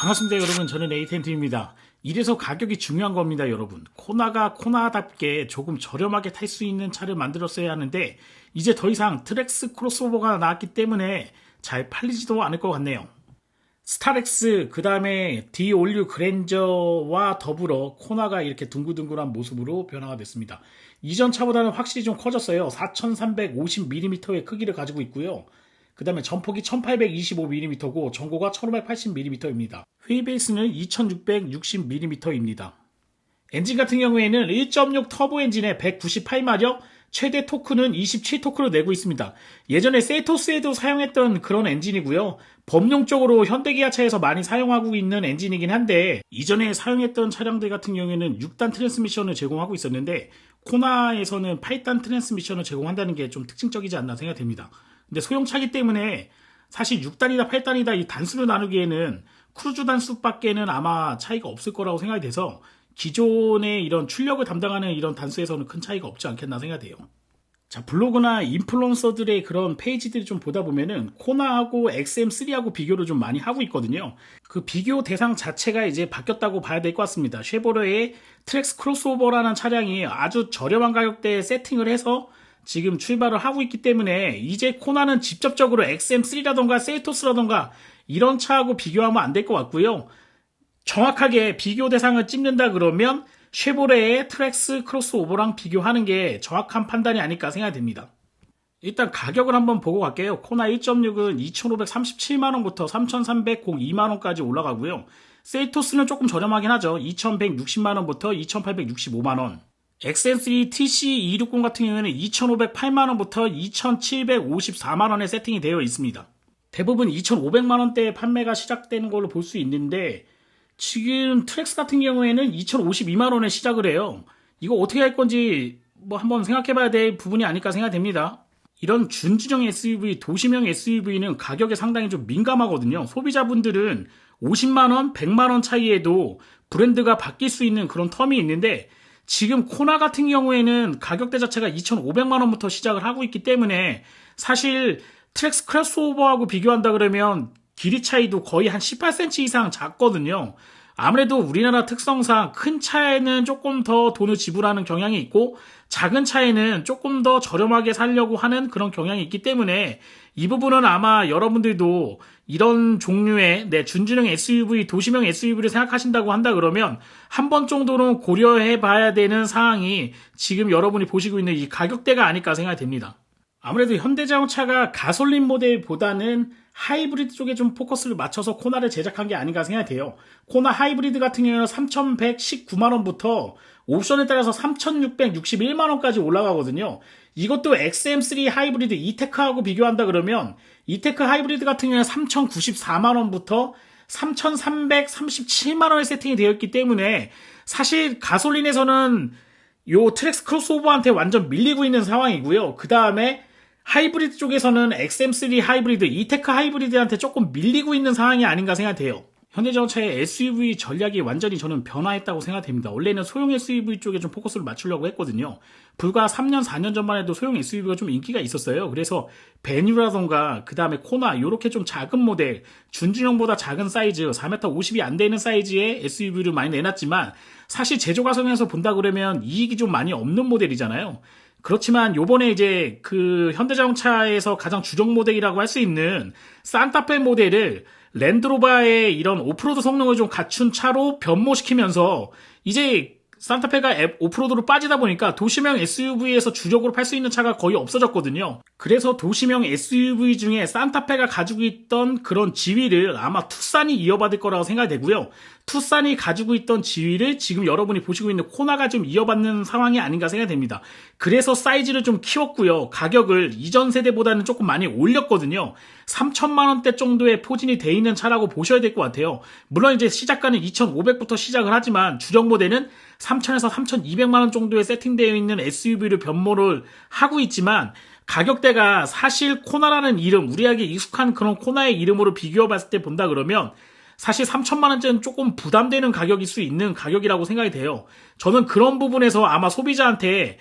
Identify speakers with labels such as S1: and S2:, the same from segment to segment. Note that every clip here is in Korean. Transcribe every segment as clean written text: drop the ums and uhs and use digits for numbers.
S1: 반갑습니다 여러분. 저는 에이텐트입니다. 이래서 가격이 중요한 겁니다 여러분. 코나가 코나답게 조금 저렴하게 탈 수 있는 차를 만들었어야 하는데 이제 더 이상 트랙스 크로스오버가 나왔기 때문에 잘 팔리지도 않을 것 같네요. 스타렉스, 그 다음에 디올류 그랜저와 더불어 코나가 이렇게 둥글둥글한 모습으로 변화가 됐습니다. 이전 차보다는 확실히 좀 커졌어요. 4350mm의 크기를 가지고 있고요. 그 다음에 전폭이 1825mm고 전고가 1580mm입니다. 휠베이스는 2660mm입니다. 엔진 같은 경우에는 1.6 터보 엔진에 198마력, 최대 토크는 27토크로 내고 있습니다. 예전에 세토스에도 사용했던 그런 엔진이고요. 범용적으로 현대기아차에서 많이 사용하고 있는 엔진이긴 한데 이전에 사용했던 차량들 같은 경우에는 6단 트랜스미션을 제공하고 있었는데 코나에서는 8단 트랜스미션을 제공한다는 게 좀 특징적이지 않나 생각됩니다. 근데 소형차기 때문에 사실 6단이다 8단이다 이 단수를 나누기에는 크루즈 단수밖에는 아마 차이가 없을 거라고 생각이 돼서 기존의 이런 출력을 담당하는 이런 단수에서는 큰 차이가 없지 않겠나 생각돼요. 자, 블로그나 인플루언서들의 그런 페이지들이 좀 보다 보면은 코나하고 XM3하고 비교를 좀 많이 하고 있거든요. 그 비교 대상 자체가 이제 바뀌었다고 봐야 될 것 같습니다. 쉐보레의 트랙스 크로스오버라는 차량이 아주 저렴한 가격대에 세팅을 해서 지금 출발을 하고 있기 때문에 이제 코나는 직접적으로 XM3라던가 셀토스라던가 이런 차하고 비교하면 안 될 것 같고요. 정확하게 비교 대상을 찍는다 그러면 쉐보레의 트랙스 크로스오버랑 비교하는 게 정확한 판단이 아닐까 생각됩니다. 일단 가격을 한번 보고 갈게요. 코나 1.6은 2537만원부터 3302만원까지 올라가고요. 셀토스는 조금 저렴하긴 하죠. 2160만원부터 2865만원. XM3 TC260 같은 경우에는 2508만원부터 2754만원에 세팅이 되어 있습니다. 대부분 2500만원대에 판매가 시작되는 걸로 볼 수 있는데 지금 트랙스 같은 경우에는 2052만원에 시작을 해요. 이거 어떻게 할 건지 뭐 한번 생각해봐야 될 부분이 아닐까 생각됩니다. 이런 준지정 SUV, 도심형 SUV는 가격에 상당히 좀 민감하거든요. 소비자분들은 50만원, 100만원 차이에도 브랜드가 바뀔 수 있는 그런 텀이 있는데 지금 코나 같은 경우에는 가격대 자체가 2,500만원부터 시작을 하고 있기 때문에 사실 트랙스 크로스오버하고 비교한다 그러면 길이 차이도 거의 한 18cm 이상 작거든요. 아무래도 우리나라 특성상 큰 차에는 조금 더 돈을 지불하는 경향이 있고 작은 차에는 조금 더 저렴하게 사려고 하는 그런 경향이 있기 때문에 이 부분은 아마 여러분들도 이런 종류의 준준형 SUV, 도심형 SUV를 생각하신다고 한다 그러면 한 번 정도는 고려해 봐야 되는 상황이 지금 여러분이 보시고 있는 이 가격대가 아닐까 생각이 됩니다. 아무래도 현대자동차가 가솔린 모델보다는 하이브리드 쪽에 좀 포커스를 맞춰서 코나를 제작한 게 아닌가 생각이 돼요. 코나 하이브리드 같은 경우는 3,119만원부터 옵션에 따라서 3,661만원까지 올라가거든요. 이것도 XM3 하이브리드 이테크하고 비교한다 그러면 이테크 하이브리드 같은 경우는 3,094만원부터 3,337만원에 세팅이 되어 있기 때문에 사실 가솔린에서는 요 트랙스 크로스오버한테 완전 밀리고 있는 상황이고요. 그 다음에 하이브리드 쪽에서는 XM3 하이브리드, 이테크 하이브리드한테 조금 밀리고 있는 상황이 아닌가 생각돼요. 현대자동차의 SUV 전략이 완전히 저는 변화했다고 생각됩니다. 원래는 소형 SUV 쪽에 좀 포커스를 맞추려고 했거든요. 불과 3년, 4년 전만 해도 소형 SUV가 좀 인기가 있었어요. 그래서 베뉴라던가 그 다음에 코나 이렇게 좀 작은 모델, 준준형보다 작은 사이즈, 4m 50이 안 되는 사이즈의 SUV를 많이 내놨지만 사실 제조 과정에서 본다 그러면 이익이 좀 많이 없는 모델이잖아요. 그렇지만 요번에 이제 그 현대자동차에서 가장 주력 모델이라고 할 수 있는 산타페 모델을 랜드로버의 이런 오프로드 성능을 좀 갖춘 차로 변모시키면서 이제 산타페가 오프로드로 빠지다 보니까 도심형 SUV에서 주력으로 팔 수 있는 차가 거의 없어졌거든요. 그래서 도심형 SUV 중에 산타페가 가지고 있던 그런 지위를 아마 투싼이 이어받을 거라고 생각이 되고요. 투싼이 가지고 있던 지위를 지금 여러분이 보시고 있는 코나가 좀 이어받는 상황이 아닌가 생각이 됩니다. 그래서 사이즈를 좀 키웠고요. 가격을 이전 세대보다는 조금 많이 올렸거든요. 3,000만원대 정도의 포진이 돼 있는 차라고 보셔야 될 것 같아요. 물론 이제 시작가는 2,500부터 시작을 하지만 주력 모델은 3,000에서 3,200만원 정도에 세팅되어 있는 SUV를 변모를 하고 있지만 가격대가 사실 코나라는 이름, 우리에게 익숙한 그런 코나의 이름으로 비교해 봤을 때 본다 그러면 사실 3,000만원짜리는 조금 부담되는 가격일 수 있는 가격이라고 생각이 돼요. 저는 그런 부분에서 아마 소비자한테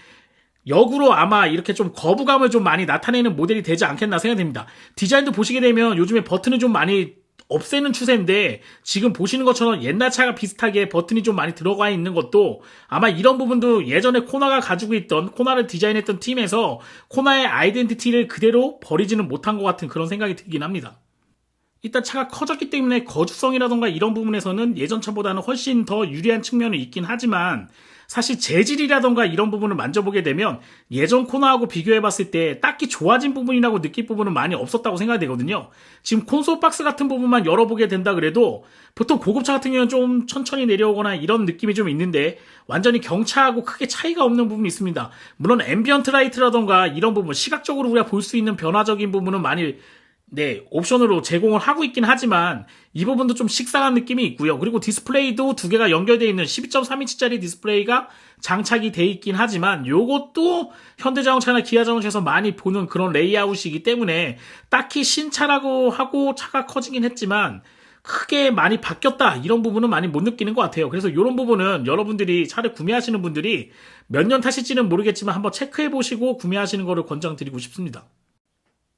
S1: 역으로 아마 이렇게 좀 거부감을 좀 많이 나타내는 모델이 되지 않겠나 생각됩니다. 디자인도 보시게 되면 요즘에 버튼을 좀 많이 없애는 추세인데 지금 보시는 것처럼 옛날 차가 비슷하게 버튼이 좀 많이 들어가 있는 것도 아마 이런 부분도 예전에 코나가 가지고 있던 코나를 디자인했던 팀에서 코나의 아이덴티티를 그대로 버리지는 못한 것 같은 그런 생각이 들긴 합니다. 일단 차가 커졌기 때문에 거주성이라던가 이런 부분에서는 예전 차보다는 훨씬 더 유리한 측면이 있긴 하지만 사실 재질이라던가 이런 부분을 만져보게 되면 예전 코나하고 비교해봤을 때 딱히 좋아진 부분이라고 느낄 부분은 많이 없었다고 생각이 되거든요. 지금 콘솔 박스 같은 부분만 열어보게 된다 그래도 보통 고급차 같은 경우는 좀 천천히 내려오거나 이런 느낌이 좀 있는데 완전히 경차하고 크게 차이가 없는 부분이 있습니다. 물론 앰비언트 라이트라던가 이런 부분 시각적으로 우리가 볼 수 있는 변화적인 부분은 많이 옵션으로 제공을 하고 있긴 하지만 이 부분도 좀 식상한 느낌이 있고요. 그리고 디스플레이도 두 개가 연결되어 있는 12.3인치짜리 디스플레이가 장착이 돼 있긴 하지만 요것도 현대자동차나 기아자동차에서 많이 보는 그런 레이아웃이기 때문에 딱히 신차라고 하고 차가 커지긴 했지만 크게 많이 바뀌었다 이런 부분은 많이 못 느끼는 것 같아요. 그래서 이런 부분은 여러분들이 차를 구매하시는 분들이 몇 년 타실지는 모르겠지만 한번 체크해보시고 구매하시는 거를 권장드리고 싶습니다.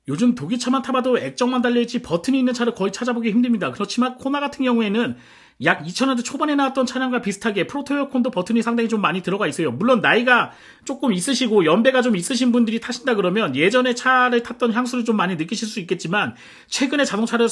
S1: 요즘 독일차만 타봐도 액정만 달려있지 버튼이 있는 차를 거의 찾아보기 힘듭니다. 그렇지만 코나 같은 경우에는 약 2000년대 초반에 나왔던 차량과 비슷하게 프로토에어컨도 버튼이 상당히 좀 많이 들어가 있어요. 물론 나이가 조금 있으시고 연배가 좀 있으신 분들이 타신다 그러면 예전에 차를 탔던 향수를 좀 많이 느끼실 수 있겠지만 최근에 자동차를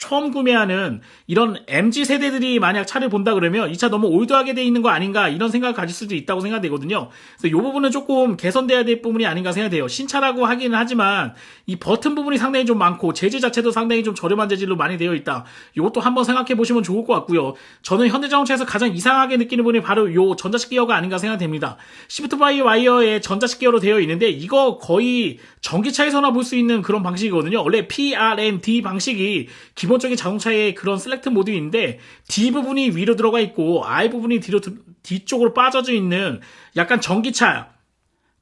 S1: 처음 구매하는 이런 MZ 세대들이 만약 차를 본다 그러면 이 차 너무 올드하게 돼 있는 거 아닌가 이런 생각을 가질 수도 있다고 생각되거든요. 그래서 이 부분은 조금 개선돼야 될 부분이 아닌가 생각돼요. 신차라고 하기는 하지만 이 버튼 부분이 상당히 좀 많고 재질 자체도 상당히 좀 저렴한 재질로 많이 되어 있다. 이것도 한번 생각해 보시면 좋을 것 같고요. 저는 현대자동차에서 가장 이상하게 느끼는 부분이 바로 요 전자식 기어가 아닌가 생각됩니다. 시프트 바이 와이어에 전자식 기어로 되어 있는데 이거 거의 전기차에서나 볼 수 있는 그런 방식이거든요. 원래 PRND 방식이 기본적인 자동차의 그런 셀렉트 모드인데 D 부분이 위로 들어가 있고 I 부분이 뒤쪽으로 빠져져 있는 약간 전기차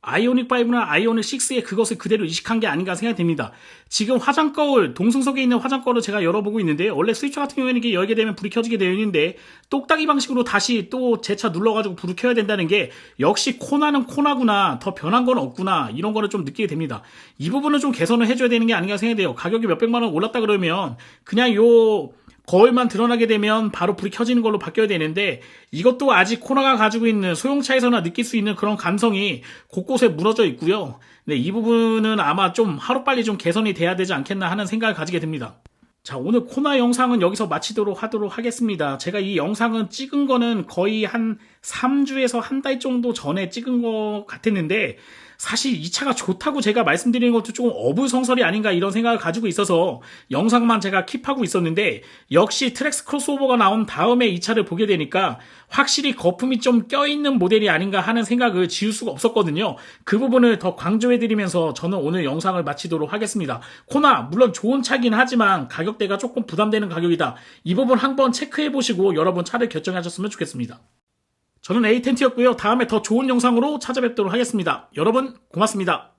S1: 아이오닉 5나 아이오닉 6의 그것을 그대로 이식한 게 아닌가 생각됩니다. 지금 화장거울, 동승석에 있는 화장거울을 제가 열어보고 있는데 원래 스위처 같은 경우에는 이게 열게 되면 불이 켜지게 되어 있는데 똑딱이 방식으로 다시 또 제 차 눌러가지고 불을 켜야 된다는 게 역시 코나는 코나구나, 더 변한 건 없구나 이런 거를 좀 느끼게 됩니다. 이 부분은 좀 개선을 해줘야 되는 게 아닌가 생각돼요. 가격이 몇백만 원 올랐다 그러면 그냥 요 거울만 드러나게 되면 바로 불이 켜지는 걸로 바뀌어야 되는데 이것도 아직 코나가 가지고 있는 소형차에서나 느낄 수 있는 그런 감성이 곳곳에 무너져 있고요. 이 부분은 아마 좀 하루빨리 좀 개선이 돼야 되지 않겠나 하는 생각을 가지게 됩니다. 자, 오늘 코나 영상은 여기서 마치도록 하도록 하겠습니다. 제가 이 영상은 찍은 거는 거의 한 3주에서 한 달 정도 전에 찍은 것 같았는데 사실 이 차가 좋다고 제가 말씀드리는 것도 조금 어불성설이 아닌가 이런 생각을 가지고 있어서 영상만 제가 킵하고 있었는데 역시 트랙스 크로스오버가 나온 다음에 이 차를 보게 되니까 확실히 거품이 좀 껴있는 모델이 아닌가 하는 생각을 지울 수가 없었거든요. 그 부분을 더 강조해드리면서 저는 오늘 영상을 마치도록 하겠습니다. 코나 물론 좋은 차긴 하지만 가격대가 조금 부담되는 가격이다. 이 부분 한번 체크해보시고 여러분 차를 결정하셨으면 좋겠습니다. 저는 에이텐트였고요. 다음에 더 좋은 영상으로 찾아뵙도록 하겠습니다. 여러분 고맙습니다.